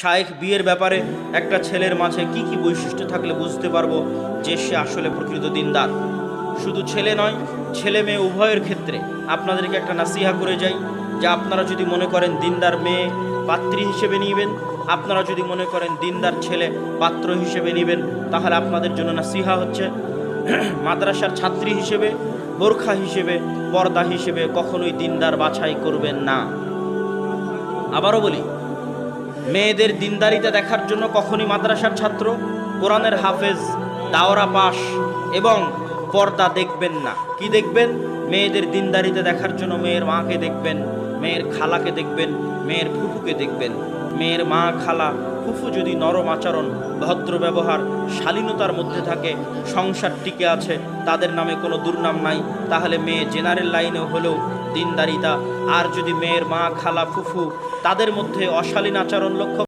শায়েখ বিয়ের ব্যাপারে একটা ছেলের মাঝে কি কি বৈশিষ্ট্য থাকলে বুঝতে পারবো যে সে আসলে প্রকৃত দিনদার। শুধু ছেলে নয়, ছেলে মেয়ে উভয়ের ক্ষেত্রে আপনাদেরকে একটা নাসিহা করে যাই যে আপনারা যদি মনে করেন দিনদার মেয়ে পাত্রী হিসেবে নেবেন, আপনারা যদি মনে করেন দিনদার ছেলে পাত্র হিসেবে নেবেন, তাহলে আপনাদের জন্য নাসিহা হচ্ছে মাদ্রাসার ছাত্রী হিসেবে, বোরখা হিসেবে, পর্দা হিসেবে কখনোই দিনদার বাছাই করবেন না। আবারও বলি, মেয়েদের দিনদারিতা দেখার জন্য কখনই মাদ্রাসার ছাত্র, কোরআনের হাফেজ, দাওরা পাশ এবং পর্দা দেখবেন না। কি দেখবেন? মেয়েদের দিনদারিতা দেখার জন্য মেয়ের মাকে দেখবেন, মেয়ের খালাকে দেখবেন, মেয়ের ফুফুকে দেখবেন। মেয়ের মা, খালা, ফুফু যদি নরম আচরণ, ভদ্র ব্যবহার, শালীনতার মধ্যে থাকে, সংসার টিকে আছে, তাদের নামে কোনো দুর্নাম নাই, তাহলে মেয়ে জেনারেল লাইনে হলেও দিনদারিতা। আর যদি মেয়ের মা, খালা, ফুফু তাদের মধ্যে অশালীন আচরণ লক্ষ্য